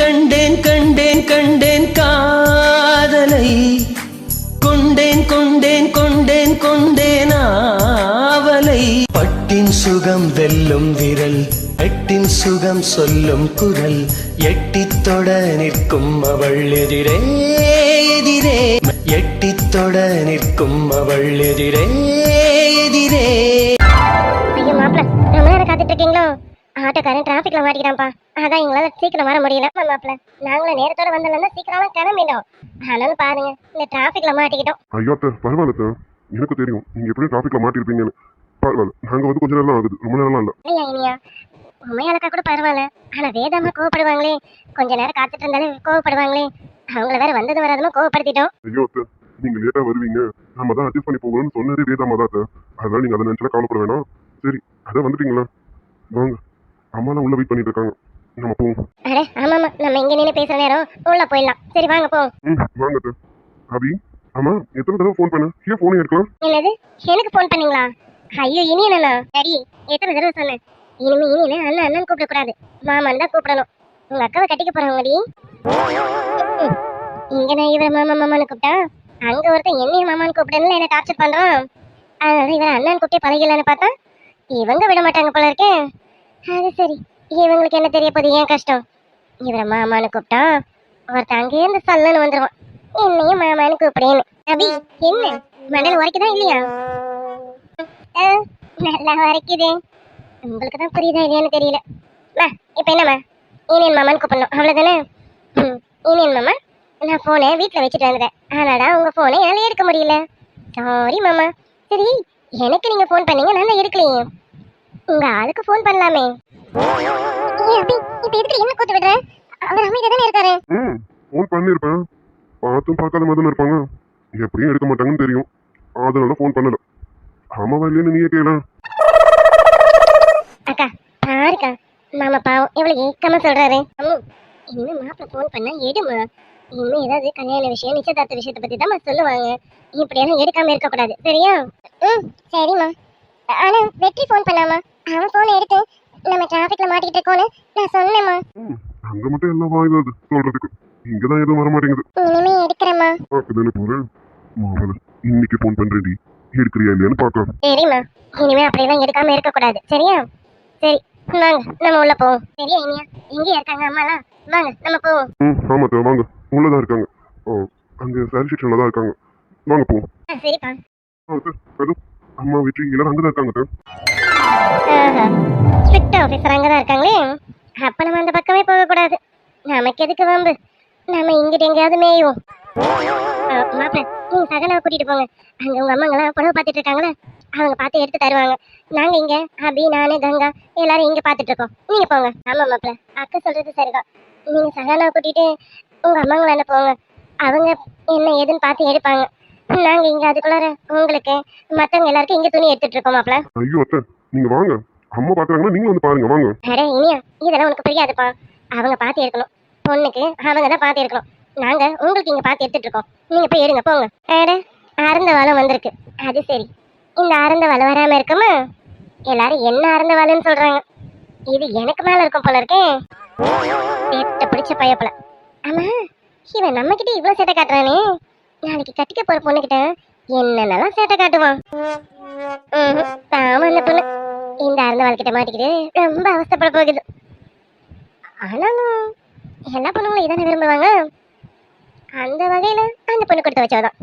கண்டேன் கண்டேன் கண்டேன் காதலை கொண்டேன் கொண்டேன் கொண்டேன் கொண்டேன் ஆவலை பட்டின் சுகம் வெல்லும் விரல் எட்டின் சுகம் சொல்லும் குரல் எட்டித் தொட நிற்கும் அவள் எதிரே எதிரே எட்டித் தொட நிற்கும் அவள் எதிரே எதிரே. ஐயோ மாப்பிள்ள, ரொம்ப நேரம் காத்துட்டு இருக்கீங்களோ? ஆட்டோக்காரன் டிராபிக்ல மாட்டிக்கிறான்ப்பா. அதான் எங்களால சீக்கிரம் வர முடியல. மாப்பிள்ள, நாங்களும் நேரத்தோட வந்தோம்னா சீக்கிரமா கிளம்பிட்டோம். ஆனாலும் பாருங்க, இந்த டிராபிக்ல மாட்டிக்கிட்டோம். ஐயோ அத்தை, பரவாயில்ல, எனக்கு தெரியும் நீங்க எப்படியும் டிராபிக்ல மாட்டிருப்பீங்கன்னு. பரவாயில்ல, நாங்க வந்து கொஞ்ச நேரம் ஆகுது, ரொம்ப நேரம்லாம் இல்ல. ஐயா இனியா, உண்மையாலக்கா கூட பரவாயில்ல. ஆனா வேதாமா கோவப்படுவாங்களே, கொஞ்ச நேரம் காத்துட்டு இருந்தாலே கோவப்படுவாங்களே. அவங்கள வேற வந்தது வராதுமா கோவப்படுத்திட்டோம். ஐயோ அத்தை, நீங்க லேட்டா வருவீங்க, நம்ம தான் அட்ஜஸ்ட் பண்ணி போகணும்னு சொன்னதே வேதாமா தான் அத்தை. அதனால நீங்க அதை நினைச்சா கவலைப்பட வேணாம். சரி, அதான் வந்துட்டீங்களா, வாங்க. அம்மாலாம் உள்ள வெயிட் பண்ணிட்டு இருக்காங்க, நம்ம போவோம். அடே ஆமாமா, நம்ம இங்க நின்று பேசுற நேரம் உள்ள போயிடலாம். சரி வாங்க போவோம். வாங்க அத்தை. அபி, ஆமா, எத்தனை தடவை ஃபோன் பண்ண, ஏன் ஃபோனே எடுக்கலாம்? என்னது, எனக்கு ஃபோன் பண்ணீங்களா? ஐயோ இனி என்னண்ணா, சரி எத்தனை தடவை சொன்னேன், இனிமே இனி அண்ணன் அண்ணன் கூப்பிட கூடாது, மாமான்னு தான் கூப்பிடணும். உங்க அக்காவை கட்டிக்க போறவங்கடி. இங்க நான் இவரை மாமா மாமான்னு கூப்பிட்டா, அங்க ஒருத்தன் என்னைய மாமான்னு கூப்பிடணும்னு என்ன டார்ச்சர் பண்றான். அதனால இவரை அண்ணன் கூப்பிட்டு பழகலன்னு பார்த்தா இவங்க விட மாட்டாங்க போல இருக்கே. அது சரி, இவங்களுக்கு என்ன தெரிய போகுது ஏன் கஷ்டம். இவரை மாமான்னு கூப்பிட்டா ஒருத்தன் அங்கேருந்து சொல்லன்னு வந்துருவான், என்னையும் மாமான்னு கூப்பிடேன்னு. அபி என்ன மண்டல உரைக்குதான் இல்லையா? நல்லா வரைக்குது. உங்களுக்கு தான் புரியுதா இல்லையான்னு தெரியல. இப்ப என்னம்மா, ஈனியன் மாமான்னு கூப்பிடணும் அவ்வளவுதானே? ஈனியன் மாமா, நான் போனை வீட்டுல வச்சுட்டு வந்துட்டேன். ஆனாடா உங்க போனை என்னால எடுக்க முடியல. சாரி மாமா. சரி, எனக்கு நீங்க போன் பண்ணீங்க, நான் தான் எடுக்கலையே. உங்க ஆளுக்கு போன் பண்ணலாமே. இப்ப எதுக்கு என்ன கூத்து விடுற? அவர் அமைதியா தானே இருக்காரு. ஃபோன் பண்ணிருப்பேன், பார்த்தும் பார்க்காத மாதிரி இருப்பாங்க, எப்படியும் எடுக்க மாட்டாங்கன்னு தெரியும், அதனால ஃபோன் பண்ணல. ஆமாவா இல்லைன்னு நீயே கேள. அக்கா பாருக்கா, மாமா பாவம் எவ்வளவு ஏக்கமா சொல்றாரு. இன்னும் மாப்பிள்ள போன் பண்ணா எடுமா. இன்னும் ஏதாவது கல்யாண விஷயம் நிச்சயதார்த்த விஷயத்தை பத்தி தான் சொல்லுவாங்க. இப்படியெல்லாம் எடுக்காம இருக்க கூடாது, சரியா? சரிம்மா. ஆனா வெற்றி போன் பண்ணாமா, அவன் போனை எடுத்து நம்ம டிராபிக்ல மாட்டிக்கிட்டு இருக்கோன்னு நான் சொன்னேம்மா. அங்க மட்டும் எல்லாம் வாய்தாது சொல்றதுக்கு, இங்கதான் எதுவும் வர மாட்டேங்குது. இனிமே எடுக்கிறேம்மா. பாக்குதானே போறேன் மாவள, இன்னைக்கு போன் பண்றேன்டி, எடுக்கிறியா இல்லையான்னு பாக்கலாம். சரிம்மா, இனிமே அப்படியெல்லாம் எடுக்காம இருக்க கூடாது, சரியா? சரி வாங்க நம்ம உள்ள போவோம். சரியா இனியா, எங்க இருக்காங்க அம்மாலாம்? வாங்க நம்ம போவோம். ஆமாத்த, வாங்க, உள்ளதான் இருக்காங்க. அங்க சாரி செக்ஷன்ல தான் இருக்காங்க, வாங்க போவோம். சரிப்பா. அம்மா வெற்றி எல்லாரும் அங்கதான் இருக்காங்க. ஸ்ட்ரிக்ட் ஆபீசர் அங்கதான் இருக்காங்களே, அப்ப நம்ம அந்த பக்கமே போக கூடாது. நமக்கு எதுக்கு வம்பு, நம்ம இங்கிட்ட எங்கேயாவது மேயும். மாப்பிள்ள, நீங்க சகனாவை கூட்டிட்டு போங்க. அங்க உங்க அம்மாங்கெல்லாம் புடவை பார்த்துட்டு இருக்காங்களே, அவங்க பார்த்து எடுத்து தருவாங்க. நாங்க இங்க அபி, நானு, கங்கா எல்லாரும் இங்க பாத்துட்டு இருக்கோம், நீங்க போங்க. ஆமா மாப்பிள்ள, அக்கா சொல்றது சரிதான். நீங்க சகனாவை கூட்டிட்டு உங்க அம்மாங்களான போங்க, அவங்க என்ன ஏதுன்னு பார்த்து எடுப்பாங்க. நாங்க இங்க அதுக்குள்ளார உங்களுக்கு மத்தவங்க எல்லாருக்கும் இங்க துணி எடுத்துட்டு இருக்கோம் மாப்பிள்ள. ஐயோ அத்தை, நீங்க வாங்க, அம்மா பாக்குறாங்கன்னா நீங்க வந்து பாருங்க, வாங்க. அட இனியா, இதெல்லாம் உனக்கு புரியாதுப்பா. அவங்க பார்த்து எடுக்கணும், பொண்ணுக்கு அவங்க தான் பார்த்து எடுக்கணும். நாங்க உங்களுக்கு இங்க பார்த்து எடுத்துட்டு இருக்கோம், நீங்க போய் எடுங்க போங்க. அட அறந்த வாழம் வந்திருக்கு, அது சரி. இந்த அறந்த வாழம் வராம இருக்குமா? எல்லாரும் என்ன அறந்த வாழன்னு சொல்றாங்க, இது எனக்கு மேல இருக்கும் போல இருக்கேன். எட்ட பிடிச்ச பையப்பல. ஆமா, இவன் நம்ம கிட்ட இவ்வளவு சேட்டை காட்டுறானே, நாளைக்கு கட்டிக்க போற பொண்ணுகிட்ட என்னென்னலாம் சேட்டை காட்டுவான். பாவம் அந்த பொண்ணு இந்த அறந்த வாழ்க்கிட்ட மாட்டிக்கிட்டு ரொம்ப அவஸ்தைப்பட போகுது. ஆனாலும் எல்லா பொண்ணுங்களும் இதானே விரும்புவாங்க. அந்த வகையில அந்த பொண்ணு கொடுத்து வச்சவதான்.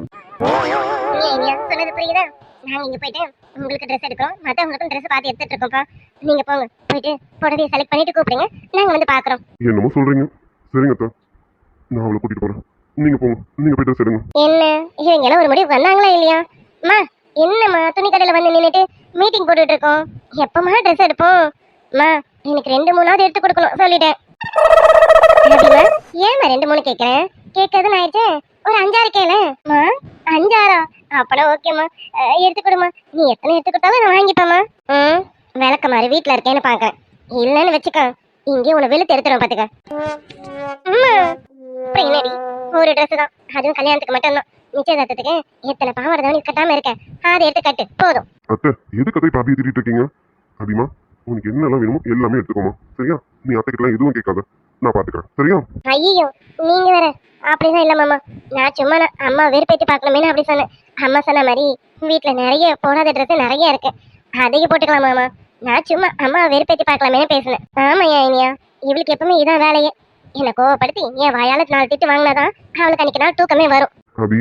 சொன்னது புரியுதா? நாங்க இங்க போயிட்டு உங்களுக்கு ட்ரெஸ் எடுக்கிறோம், மத்தவங்களுக்கும் ட்ரெஸ் பார்த்து எடுத்துட்டு இருக்கோம்ப்பா. நீங்க போங்க, போயிட்டு புடவையை செலக்ட் பண்ணிட்டு கூப்பிடுங்க, நாங்க வந்து பாக்குறோம். என்னமோ சொல்றீங்க, சரிங்க அத்தை, நான் அவளை கூட்டிட்டு போறேன், நீங்க போங்க, நீங்க போய் ட்ரெஸ் எடுங்க. என்ன இவங்க எல்லாம் ஒரு முடிவு வந்தாங்களா இல்லையா? அம்மா என்னம்மா, துணி கடையில வந்து நின்னுட்டு மீட்டிங் போட்டுட்டு இருக்கோம், எப்பமா ட்ரெஸ் எடுப்போம்? அம்மா எனக்கு 2-3 எடுத்து கொடுக்கணும் சொல்லிட்டேன். ஏமா 2-3 கேட்கறேன், கேட்கறதுன்னு ஆயிடுச்சு, ஒரு 5-6 கேளு. 5-6? அப்பனா ஓகேம்மா, எடுத்து கொடுமா. நீ எத்தனை எடுத்து கொடுத்தாலும் நான் வாங்கிப்பேம்மா. விளக்க மாதிரி வீட்டுல இருக்கேன்னு பாக்குறேன், இல்லன்னு வச்சுக்க இங்கே உன்னை வெளுத்து எடுத்துடும் பாத்துக்க. என்னடி ஒரு ட்ரெஸ் தான், அதுவும் கல்யாணத்துக்கு மட்டும்தான். நிச்சயதார்த்தத்துக்கு எத்தனை பாவாடை தான் கட்டாம இருக்கேன், அதை எடுத்து கட்டு போதும். அத்தை, எது கதை இப்ப அப்படியே திட்டிட்டு இருக்கீங்க? அபிமா, உனக்கு என்னெல்லாம் வேணுமோ எல்லாமே எடுத்துக்கோமா, சரியா? நீ அத்தை கிட்ட எதுவும் கேட்காத, நான் பாத்துக்கிறேன். சரியா? ஐயோ நீங்க வேற. அப்படிதான் இல்ல மாமா, நான் சும்மா அம்மா வெறுப்பேத்தி பார்க்கணுமேனு அப்படி சொன்னேன். அம்மா சொன்ன மாதிரி வீட்டுல நிறைய போடாத ட்ரெஸ் நிறைய இருக்கு, அதையும் போட்டுக்கலாம் மாமா. நான் சும்மா அம்மா வெறுப்பேத்தி பார்க்கலாமேனு பேசினேன். ஆமாயா இனியா, இவளுக்கு எப்பவுமே இதான் வேலையே, என்னை கோவப்படுத்தி என் வாயால 4 திட்டு வாங்கினாதான் அவளுக்கு அன்னைக்கு நாள் தூக்கமே வரும். அபி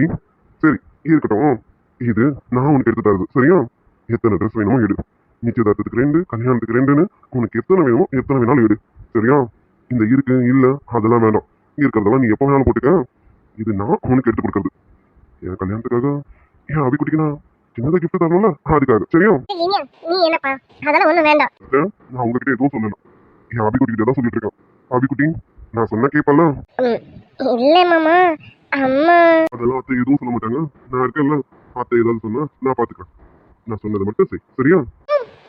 சரி இருக்கட்டும், இது நான் உனக்கு எடுத்து தருது. சரியா? எத்தனை ட்ரெஸ் வேணுமோ எடு. நிச்சயதார்த்தத்துக்கு 2, கல்யாணத்துக்கு 2ன்னு உனக்கு எத்தனை வேணுமோ எத்தனை வேணாலும் எடு. சரியா? இந்த இருக்கு இல்ல அதெல்லாம் வேண்டாம், இருக்கிறதெல்லாம் நீ எப்போ வேணாலும் போட்டுக்க. இது நான் உனக்கு எடுத்து கொடுக்கறது. என் கல்யாணத்துக்காக என் அபிக்குட்டிக்கு நான் சின்னதாக கிஃப்ட் தரணும்ல, அதுக்காக. சரியா? இனியா நீ என்னப்பா, அதெல்லாம் ஒண்ணும் வேண்டாம். நான் உங்ககிட்ட எதுவும் சொல்லல, என் அபிக்குட்டிக்கிட்ட தான் சொல்லிட்டு இருக்கேன். அபிக்குட்டி நான் சொன்ன கேட்பல. இல்ல மாமா, அம்மா அதெல்லாம் அத்தை எதுவும் சொல்ல மாட்டாங்க, நான் இருக்கேன்ல. அத்தை ஏதாவது சொன்னா நான் பாத்துக்கிறேன். நான் சொன்னதை மட்டும் செய். சரியா?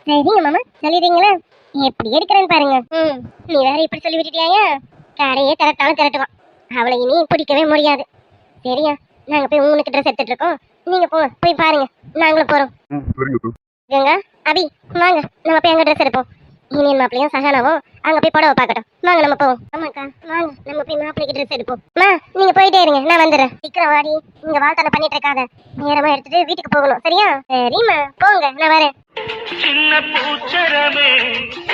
சரிங்க மாமா, சொல்லிடுறீங்களா? எப்படி எடுக்கிறேன்னு பாருங்க. நீ வேற இப்படி சொல்லி விட்டுட்டியாயா, கடையே திரட்டாலும் திரட்டுவான். அவளை இனி பிடிக்கவே முடியாது. சரியா? நாங்க போய் உங்களுக்கு ட்ரெஸ் எடுத்துட்டு இருக்கோம், நீங்க போங்க போய் பாருங்க, நாங்களும் போறோம். சரிங்க அத்தை. கங்கா, அபி வாங்க, நம்ம போய் அங்க ட்ரெஸ் எடுப்போம். இனியன் மாப்பிளையும் சஹானாவும் அங்க போய் புடவை பார்க்கட்டும். வாங்க நம்ம போவோம். ஆமாக்கா வாங்க, நம்ம போய் மாப்பிளைக்கு ட்ரெஸ் எடுப்போம். நீங்க போயிட்டே இருங்க, நான் வந்துடுறேன். சீக்கிரம் வாடி, இங்க வாழ்த்தனை பண்ணிட்டு இருக்காத, நேரமா எடுத்துட்டு வீட்டுக்கு போகணும். சரியா? சரிம்மா போங்க, நான் வரேன். சின்ன பூச்சரமே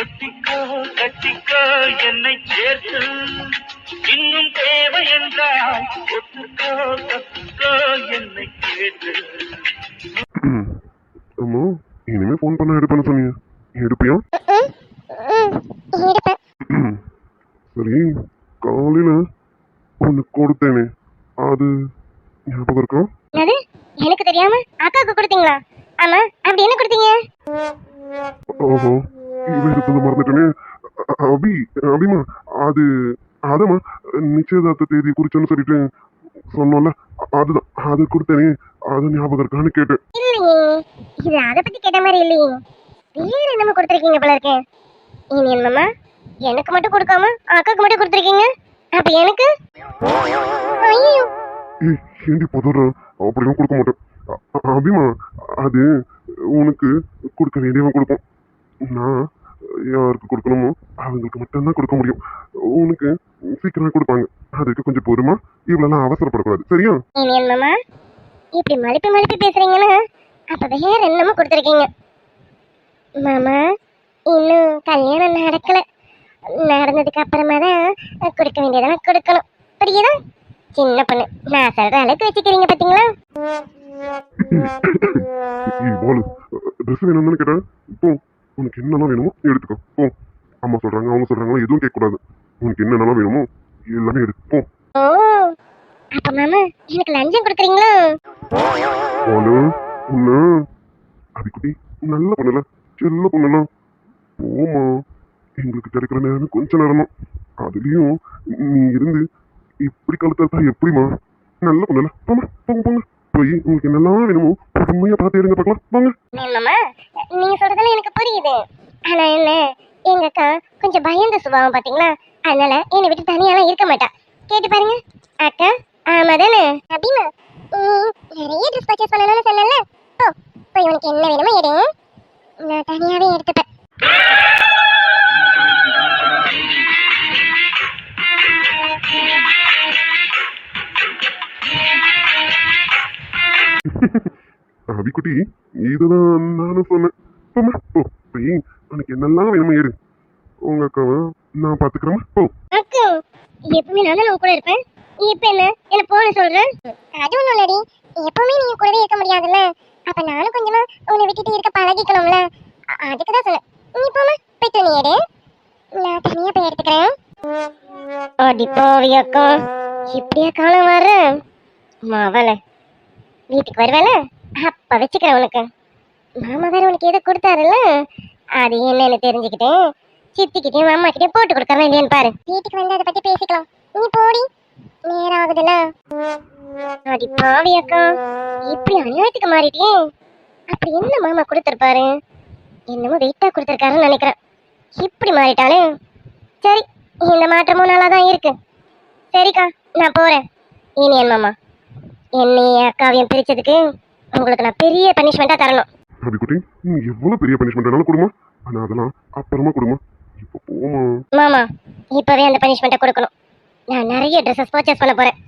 ஒட்டிக்கோ கட்டிக்கோ என்னை சேர்த்து, இன்னும் தேவை என்றால் ஒத்துக்கோ கத்துக்கோ என்னை கேட்டு. அம்மா இனிமே ஃபோன் பண்ண எடுப்பேன்னு சொன்னீங்க, எடுப்பியா? சரி, காலையில ஒன்னு கொடுத்தேனே, அது ஞாபகம் இருக்கா? என்னது? எனக்கு தெரியாம அக்காவுக்கு கொடுத்தீங்களா? ஆமா, அப்படி என்ன கொடுத்தீங்க? ஓஹோ, இவன் எடுத்தது மறந்துட்டேனே. அபி அபிமா, அது அதம்மா நிச்சயதார்த்த தேதி குறிச்சோன்னு சொல்லிட்டு சொன்னோம்ல, அதுதான் அது கொடுத்தேனே, அது ஞாபகம் இருக்கான்னு கேட்டேன். இல்லையே, இது அதை பத்தி கேட்ட மாதிரி இல்லையே. வேற என்னமோ கொடுத்துருக்கீங்க போல இருக்கேன். இனியன் மாமா, எனக்கு மட்டும் கொடுக்காம அக்காவுக்கு மட்டும் கொடுத்துருக்கீங்க. அப்ப எனக்கு? ஐயோ, ஏய் ஏண்டி பதற, அப்படிலாம் கொடுக்க மாட்டேன். அபிமா, அது உனக்கு கொடுக்க வேண்டியவன் கொடுப்போம். நான் யாருக்கு கொடுக்கணுமோ அவங்களுக்கு மட்டும்தான் கொடுக்க முடியும். உனக்கு சீக்கிரமே கொடுப்பாங்க, அதுக்கு கொஞ்சம் பொறுமா, இவ்வளவு அவசரப்படக்கூடாது. சரியா? இனியன் மாமா, இப்படி மழுப்பி மழுப்பி பேசுறீங்கன்னா அப்ப வேற என்னமோ கொடுத்துருக்கீங்க. மாமா, இன்னும் கல்யாணம் நடக்கல, நடந்ததுக்கு அப்புறமா தான் கொடுக்க வேண்டியதெல்லாம் கொடுக்கணும். புரியுதா? சின்ன பொண்ணு, நான் சொல்ற அளவுக்கு வச்சுக்கிறீங்க பாத்தீங்களா? போலு ட்ரெஸ் வேணும்னு கேட்டேன். இப்போ உனக்கு என்னெல்லாம் வேணுமோ எடுத்துக்கோ. போ, அம்மா சொல்றாங்க அவங்க சொல்றாங்களா எதுவும் கேட்கக்கூடாது. உனக்கு என்னென்னலாம் வேணுமோ எல்லாமே எடுத்துப்போ. ஓ, அப்ப மாமா எனக்கு லஞ்சம் கொடுக்குறீங்களா? போலு உன்ன அபிக்குட்டி நல்ல பொண்ணுல, செல்ல பொண்ணுலாம். போமா, எங்களுக்கு கிடைக்கிற நேரம் கொஞ்ச நேரமா, அதுலயும் நீ இருந்து இப்படி கழுத்தா எப்படிமா? நல்ல பொண்ணுல, போமா போங்க போங்க, போய் உங்களுக்கு என்னெல்லாம் வேணுமோ பொறுமையா பார்த்து எடுங்க பார்க்கலாம். வாங்க. மாமா, நீங்க சொல்றதெல்லாம் எனக்கு புரியுது. ஆனா என்ன, எங்க அக்கா கொஞ்சம் பயந்த சுபாவம் பாத்தீங்களா, அதனால என்னை விட்டு தனியாலாம் இருக்க மாட்டா. கேட்டு பாருங்க. அக்கா ஆமா தானே? அப்படிமா நிறைய ட்ரெஸ் பர்ச்சேஸ் பண்ணணும்னு சொன்னல, போய் உனக்கு என்ன வேணுமோ எடு, நான் தனியாவே எடுத்துப்பேன். அபிக்குட்டி இதுதான் நானும் சொன்னேன். போமா போ, போய் உனக்கு என்னெல்லாம் வேணுமோ எடு. உங்க அக்காவை நான் பாத்துக்கிறேன். போ. அக்கா எப்பவுமே நான் உன் கூட இருப்பேன், இப்ப என்ன போன சொல்றேன்? அது ஒண்ணும் இல்லடி, எப்பவுமே நீங்க கூடவே இருக்க முடியாதுல்ல, அப்ப நானும் கொஞ்சமா உன்னை விட்டுட்டு இருக்க பழகிக்கணும்ல, அதுக்கு தான் சொன்னேன். நீ போமா, போய் துணி எடு, நான் தனியா போய் எடுத்துக்கிறேன். அடி போவி அக்கா, இப்படியா காலம் வர்ற மாவல, வீட்டுக்கு வருவேல அப்ப வச்சுக்கிறேன் உனக்கு. மாமா வேற உனக்கு எதை கொடுத்தாருல்ல, அது என்னன்னு தெரிஞ்சுக்கிட்டேன், சித்திக்கிட்டே மாமா கிட்டே போட்டு கொடுக்கறேன் இல்லையான்னு பாரு. வீட்டுக்கு வந்து அதை பத்தி பேசிக்கலாம், நீ போடி, நேரம் ஆகுதுல்ல. அடி பாவி அக்கா, இப்படி அநியாயத்துக்கு மாறிட்டியே. அப்படி என்ன மாமா கொடுத்துருப்பாரு, என்னமோ வெயிட்டா கொடுத்துருக்காருன்னு நினைக்கிறேன். இப்படி மாறிட்டாலே சரி, இந்த மாற்றமும் நல்லா தான் இருக்கு. சரிக்கா, நான் போறேன். இனியன் மாமா, என்னைய அக்காவையும் பிரிச்சதுக்கு உங்களுக்கு நான் பெரிய பனிஷ்மெண்டா தரணும். அபிக்குட்டி நீ எவ்வளவு பெரிய பனிஷ்மெண்ட் வேணாலும் கொடுமா, ஆனா அதெல்லாம் அப்புறமா கொடுமா. இப்போ போமா. மாமா இப்பவே அந்த பனிஷ்மெண்ட்டை கொடுக்கணும். நான் நிறைய ட்ரெஸ்ஸஸ் பர்ச்சேஸ் பண்ண போறேன்.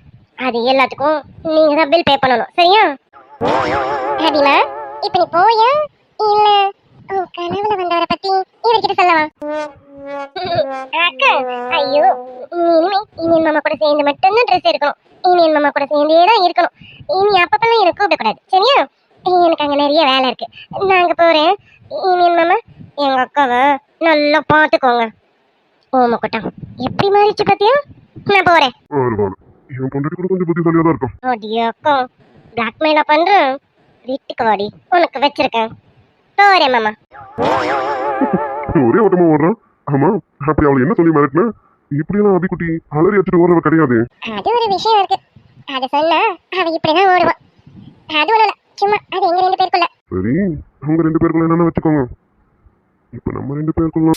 அது எல்லாத்துக்கும் நீங்க தான் பில் பே பண்ணணும், சரியா? அடிமா இப்போ நீ போயா இல்ல உன் கனவுல வந்தவரை பத்தி இவர்கிட்ட சொல்லவா? அக்கா ஐயோ, இனிமே இனியன் மாமா கூட சேர்ந்து மட்டும்தான் ட்ரெஸ் எடுக்கணும். இனியன் மாமா கூட சேர்ந்தே தான் இருக்கணும். இனி அப்பப்பெல்லாம் எனக்கு கூப்பிடக்கூடாது, சரியா? எனக்கு அங்க நிறைய வேலை இருக்கு, நான் அங்க போறேன். இனியன் மாமா எங்க அக்காவை நல்லா பார்த்துக்கோங்க. ஓம கொட்டம் எப்படி மாறிச்சு பாத்தியா? நான் போறேன். பரவாயில்ல, என் பொண்டாட்டி கூட கொஞ்சம் புத்திசாலியா தான் இருக்கும். அடியா அக்கா, பிளாக்மெயிலா பண்றேன். வீட்டுக்கு வாடி, உனக்கு வச்சிருக்கேன். போறேன் மாமா. ஒரே ஓட்டமா ஓடுறான். ஆமா, அப்படி அவளை என்ன சொல்லி மிரட்டின? இப்படியெல்லாம் அபிக்குட்டி அலறி வச்சுட்டு ஓடுறவ கிடையாது. அது ஒரு விஷயம் இருக்கு, அத சொன்னா அவ இப்படிதான் ஓடுவா. அது ஒண்ணு இல்ல, சும்மா அது எங்க ரெண்டு பேருக்குள்ள. சரி, அவங்க 2 பேருக்குள்ள என்னன்னு வச்சுக்கோங்க. இப்ப நம்ம 2 பேருக்குள்ள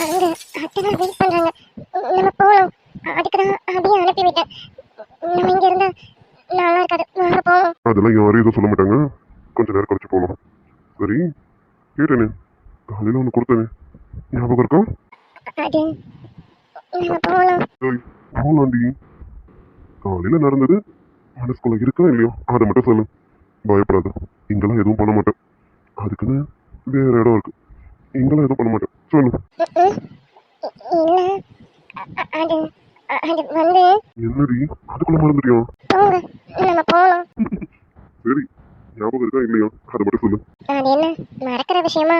அங்க அத்தனை வெயிட் பண்றாங்க, நம்ம போகணும். அதுக்குதான் அப்படியே அனுப்பி விட்டேன். நம்ம இங்க இருந்தா நல்லா இருக்காது, வாங்க போவோம். அதெல்லாம் யாரும் எதுவும் சொல்ல மாட்டாங்க. கொஞ்ச நேரம் கழிச்சு போகலாம். சரி, கேட்டேனே காலையில ஒன்று கொடுத்தேனே, ஞாபகம் இருக்கா? அது நம்ம போகலாம். சரி, போகலாண்டி. காலையில நடந்தது மனசுக்குள்ள இருக்கா இல்லையோ அதை மட்டும் சொல்லு. பயப்படாத, இங்கெல்லாம் எதுவும் பண்ண மாட்டேன். அதுக்குன்னு வேற இடம் இருக்கு, இங்கெல்லாம் எதுவும் பண்ண மாட்டேன். சொல்லு. இல்ல அது அது வந்து என்னடி அதுக்குள்ள மறந்துட்டியா? போங்க, நம்ம போகலாம். சரி, ஞாபகம் இருக்கா இல்லையா அதை மட்டும் சொல்லு. அது என்ன மறக்கிற விஷயமா?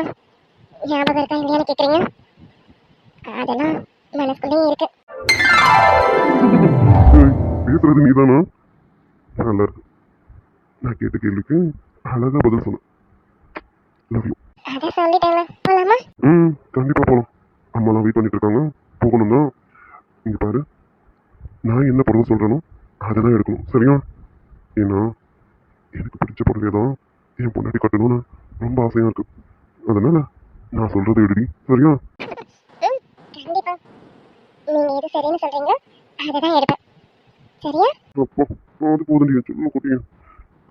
ஞாபகம் இருக்கா இல்லையான்னு கேக்குறீங்க? அதெல்லாம் மனசுக்குள்ளேயும் இருக்கு. ஏய், பேசுறது நீதானா? நல்லா இருக்கு. நான் கேட்ட கேள்விக்கு அழகா பதில் சொல்லு. Love you. அத சொல்லிட்டேன்ல, போலாமா? கண்டிப்பா போகலாம். அம்மாலாம் வெயிட் பண்ணிட்டு இருக்காங்க, போகணும் தான். இங்க பாரு, நான் என்ன புடவை சொல்றேனோ அதை தான் எடுக்கணும், சரியா? ஏன்னா எனக்கு பிடிச்ச புடவையை தான் என் பொண்டாட்டி கட்டணும்னு ரொம்ப ஆசையா இருக்கு. அதனால நான் சொல்றதை எடுடி, சரியா? கண்டிப்பா நீங்க எது சரின்னு சொல்றீங்க அததான் எடுப்பேன், சரியா? அப்போ அது போதும், சொல்ல குட்டிய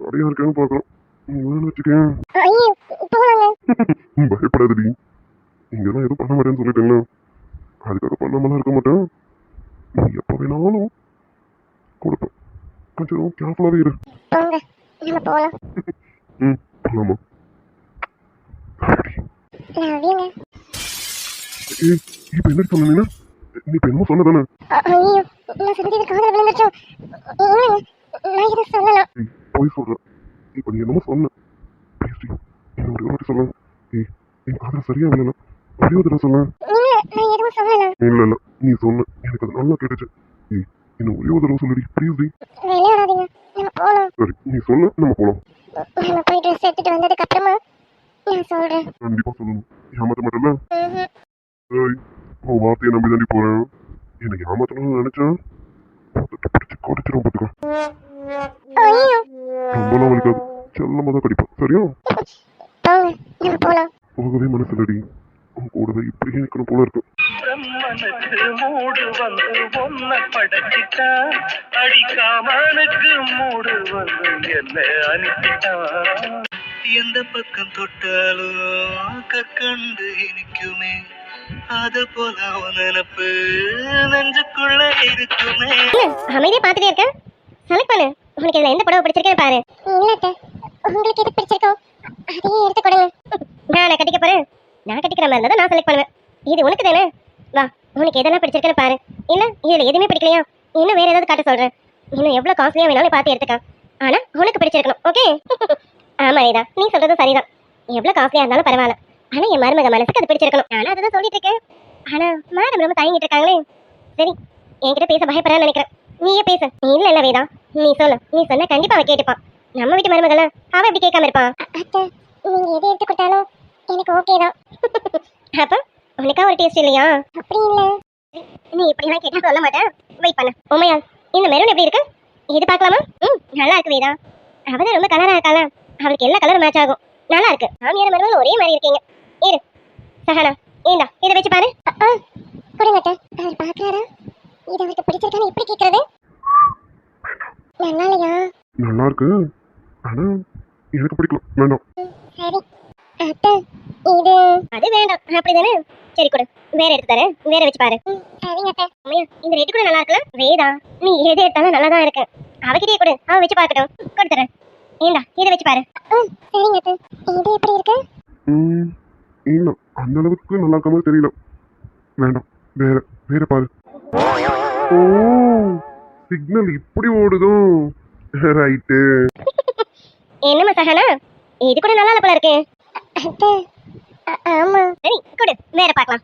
கடையா இருக்கான்னு பார்க்கலாம். நீ வேணும் வச்சுக்கேன். ஐயோ போலாங்க. பயப்படாதடி, இங்கெல்லாம் எதுவும் பண்ண மாட்டேன்னு சொல்லிட்டேன்ல, அதுக்காக பண்ணாமலாம் இருக்க மாட்டேன். நீ எப்போ வேணாலும் கொடுப்பேன், கொஞ்சம் கேர்ஃபுல்லாகவே இரு. போங்க, நம்ம போலாம். போகலாமா? லவ் யூங்க. ஏய், இப்போ என்ன சொன்னீங்கன்னா நீ இப்போ என்னமோ சொன்னதானே? ஐயோ, நான் செஞ்சது காதுல விழுந்துருச்சோ? இல்லைங்க, நான் இதை சொல்லலாம். போய் சொல்கிறேன். இப்போ நீ என்னமோ சொன்ன, ப்ளீஸ் என்ன ஒரு வாட்டி சொல்ல. ஏய், என் காதில் சரியா விழல, ஒரே ஒரு தடவை சொல்ல. இல்ல, நான் எதுவும் சொல்லலாம். இல்லை இல்லை, நீ சொன்ன, எனக்கு அது நல்லா கேட்டுச்சு. ஏய், என்ன ஒரே ஒரு தடவை சொல்லுடி, ப்ளீஸ் டி. விளையாடாதீங்க, நம்ம போலாம். சரி, நீ சொல்ல, நம்ம போகலாம். நம்ம போய் ட்ரெஸ் எடுத்துட்டு வந்ததுக்கு அப்புறமா நான் சொல்றேன். கண்டிப்பாக சொல்லணும், ஏமாற்ற மாட்டேன்ல? ஏய், உன் வார்த்தையை நம்பி தாண்டி போகிறேன். எனக்கு ஏமாற்றணும்னு நினச்சேன், பிடிச்சி கடிச்சிடும் பார்த்துக்கோ. ஐயோ, ரொம்பலாம் வலிக்காது, செல்லமாக தான் கடிப்பேன், சரியா? போங்க, நம்ம போலாம். போகவே மனசுலடி, உன் கூடவே இப்படியே நிற்கணும் போல இருக்கு. பிரம்மனுக்கு மூடு வந்து ஒன்ன படைச்சிட்டான், அடிக்காமனுக்கு மூடு வந்து என்ன அனுப்பிட்டான். எந்த பக்கம் தொட்டாலும் கற்கண்டு இனிக்குமே, அத போல நினப்பு நெஞ்சுக்குள்ள இருக்குமே. அமைதியா பாத்துட்டே இருக்க, செலக்ட் பண்ணு. உனக்கு இதுல எந்த புடவை பிடிச்சிருக்கேன்னு பாரு. இல்ல உங்களுக்கு எது பிடிச்சிருக்கோ அதையே எடுத்து கொடுங்க. நான் கட்டிக்க போறேன், நான் கட்டிக்கிற மாதிரி இருந்தா நான் செலக்ட் பண்ணுவேன். இது உனக்கு தானே, வா உனக்கு எதெல்லாம் பிடிச்சிருக்குன்னு பாரு. இல்ல இதுல எதுவுமே பிடிக்கலையா, இன்னும் வேற ஏதாவது காட்ட சொல்றேன். இன்னும் எவ்வளவு காஸ்ட்லியா வேணாலும் பார்த்து எடுத்துக்க, ஆனா உனக்கு பிடிச்சிருக்கணும், ஓகே? ஆமா இதா, நீ சொல்றது சரிதான். எவ்வளவு காஸ்ட்லியா இருந்தாலும் பரவாயில்ல, ஆனா என் மருமக மனசுக்கு அது பிடிச்சிருக்கணும். நானும் அதான் சொல்லிட்டு இருக்கேன், ஆனா மேடம் ரொம்ப தயங்கிட்டு இருக்காங்களே. சரி, என்கிட்ட பேச பயப்படுறான்னு நினைக்கிறேன், நீயே பேசு. இல்ல இல்ல வேதா, நீ சொல்லு, நீ சொன்ன கண்டிப்பா அவ கேட்டுப்பான். நம்ம வீட்டு மருமகள அவ எப்படி கேட்காம இருப்பான்? அத்தை, நீங்க எது எடுத்து கொடுத்தாலும் எனக்கு ஓகே தான். அப்ப உனக்கா ஒரு டேஸ்ட் இல்லையா? அப்படி இல்ல, நீ இப்படி எல்லாம் கேட்டா சொல்ல மாட்டேன். வெயிட் பண்ணு. உமையா, இந்த மெரூன் எப்படி இருக்கு? இது பார்க்கலாமா? நல்லா இருக்கு வேதா, அவதான் ரொம்ப கலரா இருக்காள, அவளுக்கு எல்லா கலரும் மேட்ச் ஆகும். நல்லா இருக்கு. மாமியார் மருமகள் ஒரே மாதிரி இருக்கீங்க. இரு சஹனா, ஏண்டா இதை வச்சு பாரு. கொடுங்க அத்தை, அவர் பாக்குறாரா? இது அவருக்கு பிடிச்சிருக்கான்னு எப்படி கேக்குறது? நல்லா இல்லையா? நல்லா இருக்கு, ஆனா எனக்கு பிடிக்கல, வேண்டாம். சரி அத்தை, இது அது வேண்டாம் அப்படிதானே? சரி கொடு, வேற எடுத்து தரேன், வேற வச்சு பாரு. சரிங்க அத்தை. உமையா, இந்த ரெட்டு கூட நல்லா இருக்குல்ல? வேதா, நீ எது எடுத்தாலும் நல்லா தான் இருக்கு. அவகிட்டே கொடு, அவ வச்சு பார்க்கட்டும். கொடுத்துறேன். ஏண்டா, இதை வச்சு பாரு. சரிங்க அத்தை. இது எப்படி இருக்கு? இல்ல அந்த அளவுக்கு நல்லா இருக்க மாதிரி தெரியல. வேண்டாம், வேற வேற பாரு. ஓ, சிக்னல் இப்படி ஓடுதோ? ரைட்டு. என்னம்மா சஹனா, இது கூட நல்லா இல்ல போல இருக்கு. ஆமா. சரி கொடு, வேற பார்க்கலாம்.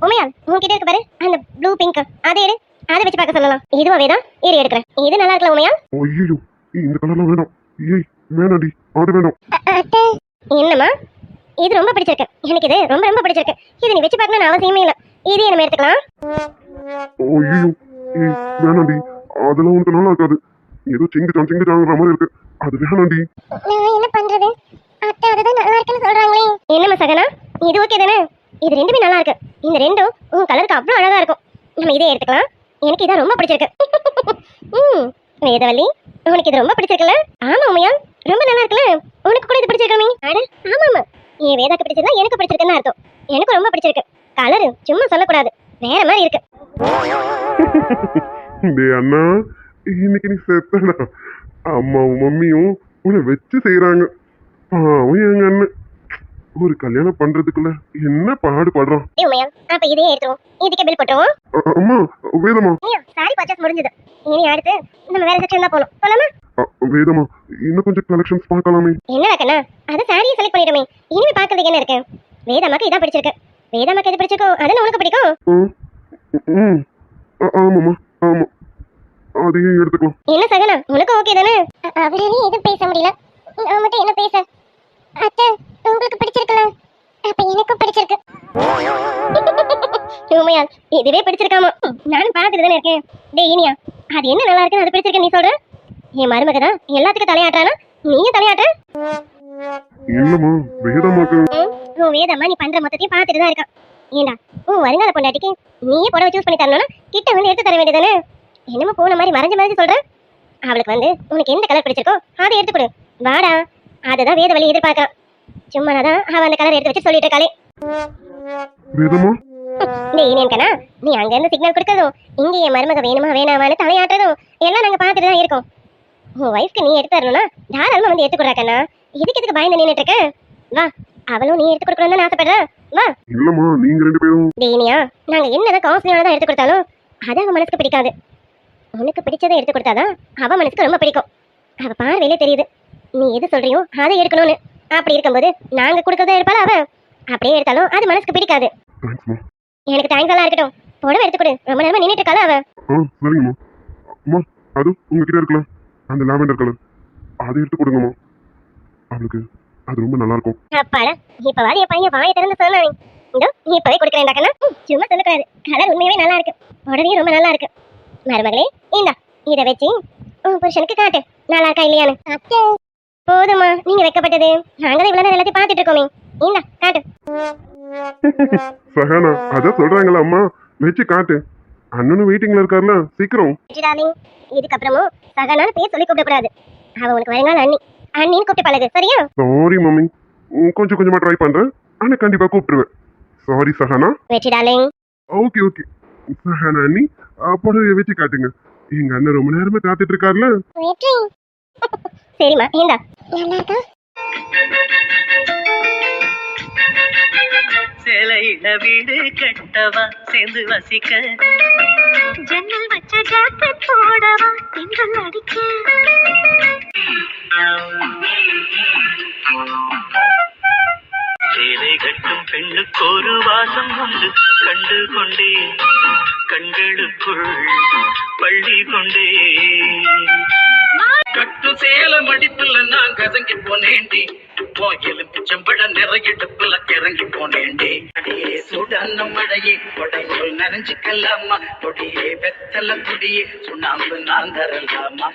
உமையா, உன்கிட்ட இருக்கு பாரு அந்த ப்ளூ பிங்க், அதை எடு, அதை வச்சு பார்க்க சொல்லலாம். இதுவா வேதா? இரு எடுக்கிறேன். இது நல்லா இருக்குல்ல உமையா? ஐயோ, இந்த கலர்லாம் வேண்டாம். ஏய் வேணாடி, அது வேண்டாம். என்னம்மா, இது ரொம்ப பிடிச்சிருக்கு எனக்கு. இது ரொம்ப ரொம்ப பிடிச்சிருக்கு. இது நீ வச்சு பார்க்கணும்னு அவசியமே இல்லை. இது நம்ம எடுத்துக்கலாம். ஐயோ, ஏய் வேணாண்டி, அதெல்லாம் உனக்கு நல்லா இருக்காது. ஏதோ சிங்கிச்சாங்கிற மாதிரி இருக்கு. அது வேணாண்டி. நான் என்ன பண்றது? அத்தை அதுதான் நல்லா இருக்குன்னு சொல்றாங்களே. என்னம்மா சகனா, இது ஓகே தானே? இது ரெண்டுமே நல்லா இருக்கு. இந்த ரெண்டும் உன் கலருக்கு அவ்வளவு அழகா இருக்கும். நம்ம இதே எடுத்துக்கலாம். எனக்கு இதான் ரொம்ப பிடிச்சிருக்கு. வேதவள்ளி, உனக்கு இது ரொம்ப பிடிச்சிருக்குல்ல? ஆமா உமையா, ரொம்ப நல்லா இருக்குல்ல? உனக்கு கூட இது பிடிச்சிருக்கமே? அட ஆமா ஆமா, என் வேதாக்கு பிடிச்சிருந்தா எனக்கு பிடிச்சிருக்குன்னு அர்த்தம். எனக்கு ரொம்ப பிடிச்சிருக்கு. கலரு சும்மா சொல்லக்கூடாது, வேற மாதிரி இருக்கு. டேய் அண்ணா, இன்னைக்கு நீ செத்தடா. அம்மாவும் மம்மியும் உன்னை வச்சு செய்யறாங்க. அவன் எங்க அண்ணன் ஒரு கல்யாணம் பண்றதுக்குள்ள என்ன பாடுபடுறான். உமையா, அப்ப இதே எடுத்துரும். இதுக்கே பில் போட்டுருவோம். அம்மா, வேதமா. சாரி பர்ச்சேஸ் முடிஞ்சது. இனி அடுத்து நம்ம வேற செக்ஷன் தான் போகணும். போலாமா? வேதமா, இன்னும் கொஞ்சம் கலெக்ஷன்ஸ் பார்க்கலாமே. என்ன கண்ணா, அது சாரியை செலக்ட் பண்ணிட்டோமே. இனிமே பார்க்கறதுக்கு என்ன இருக்கு? வேதாமாக்கு இதான் பிடிச்சிருக்கு. வேதாமாக்கு எது பிடிச்சிருக்கோ அதான உனக்கு பிடிக்கும். ஆமாம்மா, ஆமா, அதையும் எடுத்துக்கலாம். என்ன சகனா, உனக்கு ஓகே தானே? அவராலே எதுவும் பேச முடியல, நான் மட்டும் என்ன பேச? அத்தை, உங்களுக்கு பிடிச்சிருக்கல? அப்ப எனக்கும் பிடிச்சிருக்கு. உமையா, இதுவே பிடிச்சிருக்காமா? நானும் பார்த்துட்டு தானே இருக்கேன். டேய் இனியா, அது என்ன நல்லா இருக்குன்னு அது பிடிச்சிருக்க நீ சொல்ற? என் மருமக தான் எல்லாத்துக்கும் தலையாட்டானா, நீயும் தலையாட்ட? இல்லம்மா, வேதமாக்கு. உன் வேதம்மா நீ பண்ற மொத்தத்தையும் பார்த்துட்டு தான் இருக்கான். ஏண்டா, உன் வருங்கால பொண்டாட்டிக்கு நீயே புடவை சூஸ் பண்ணி தரணும்னா கிட்ட வந்து எடுத்து தர வேண்டியதானே? என்னமோ போன மாதிரி மறைஞ்ச மாதிரி சொல்ற. அவளுக்கு வந்து உனக்கு எந்த கலர் பிடிச்சிருக்கோ அதை எடுத்து கொடு. வாடா, அதுதான் வேதவள்ளி எதிர்பார்க்கலாம். சும்மா தான் அவ அந்த கலர் எடுத்து வச்சு சொல்லிட்டு இருக்காளே. வேதமா, டேய் இனியன்கண்ணா, நீ அங்க இருந்து சிக்னல் கொடுக்கறதும் இங்க என் மருமக வேணுமா வேணாமான்னு தலையாட்டுறதும் எல்லாம் நாங்க பார்த்துட்டு தான் இருக்கோம். உன் ஒய்ஃப்க்கு நீ எடுத்து தரணும்னா தாராளமா வந்து எடுத்து கொடுறாக்கண்ணா. இதுக்கு எதுக்கு பயந்து நின்னுட்டு இருக்க? வா, அவளும் நீ எடுத்து கொடுக்கணும்னு ஆசைப்படுற. வா. இல்லம்மா, நீங்க ரெண்டு பேரும். டேய் இனியா, நாங்க என்னதான் காஸ்ட்லியானதான் எடுத்து கொடுத்தாலும் அது அவ மனசுக்கு பிடிக்காது. உனக்கு பிடிச்சதை எடுத்து கொடுத்தாதான் அவ மனசுக்கு ரொம்ப பிடிக்கும். அவ பார்வையிலே தெரியுது நீ எது சொல்றியோ அதை எடுக்கணும்னு. அப்படி இருக்கும்போது நாங்க கொடுக்கறத எடுப்பாளா அவ? அப்படியே எடுத்தாலும் அது மனசுக்கு பிடிக்காது. எனக்கு தேங்க்ஸ் எல்லாம் இருக்கட்டும், புடவை எடுத்து கொடு. ரொம்ப நேரமா நின்னுட்டு இருக்காளா அவ? சரிங்கம்மா. அம்மா, அது உங்ககிட்ட இருக்கலாம் அந்த லாவெண்டர் கலர், அதை எடுத்து கொடுங்கம்மா. அவளுக்கு அது ரொம்ப நல்லா இருக்கும். அப்பாடா, இப்ப வாடி என் பையன் வாயை திறந்து சொன்னானே. இதோ இப்பவே கொடுக்குறேன்டா கண்ணா. சும்மா சொல்லக்கூடாது, கலர் உண்மையாவே நல்லா இருக்கு, புடவையும் ரொம்ப நல்லா இருக்கு. மருமகளே இந்தா, இதை வச்சு உன் புருஷனுக்கு காட்டு நல்லா இருக்கா இல்லையான்னு. அத்தை போதுமா, நீங்க வைக்கப்பட்டது. நாங்க தான் இவ்வளவு நேரம் எல்லாத்தையும் பார்த்துட்டு இருக்கோமே. இந்தா காட்டு. சஹானா, அதான் சொல்றாங்களா அம்மா, வச்சு காட்டு. அண்ணனும் வெயிட்டிங்ல இருக்காருல, சீக்கிரம். டார்லிங், இதுக்கப்புறமும் சகனான பேர் சொல்லி கூப்பிட கூடாது. அவ உனக்கு வருங்கால அண்ணி, அண்ணின்னு கூப்பிட்டு பழகு, சரியா? சாரி மம்மி, கொஞ்சம் கொஞ்சமா ட்ரை பண்றேன், ஆனா கண்டிப்பா கூப்பிட்டுருவேன். சாரி சஹானா. வெற்றி டார்லிங். ஓகே ஓகே சஹானா அண்ணி, புடவைய வச்சு காட்டுங்க. எங்க அண்ணன் ரொம்ப நேரமா காத்துட்டு இருக்காருல. வெற்றி. சரிம்மா, இந்தா. நல்லா இருக்கா? சேலையில வீடு கட்டவா, சேர்ந்து வசிக்க. ஜன்னல் வச்ச ஜாக்கெட் போடவா, திங்கள் அடிக்க. சேலை கட்டும் பெண்ணுக்கு ஒரு வாசம் உண்டு, கண்டு கொண்டே கண்களுக்குள் பள்ளி கொண்டே. கட்டு சேல மடிப்புல நான் கசங்கி போனேண்டி, எலும்பு செம்பட நிறையிடுப்புல கிறங்கி போனேண்டி. அடியே சுடான மழையே கொடைக்குள் நனைஞ்சுக்கலாமா, கொடியே வெத்தல குடியே சுண்ணாம்பு நான் தரலாமா.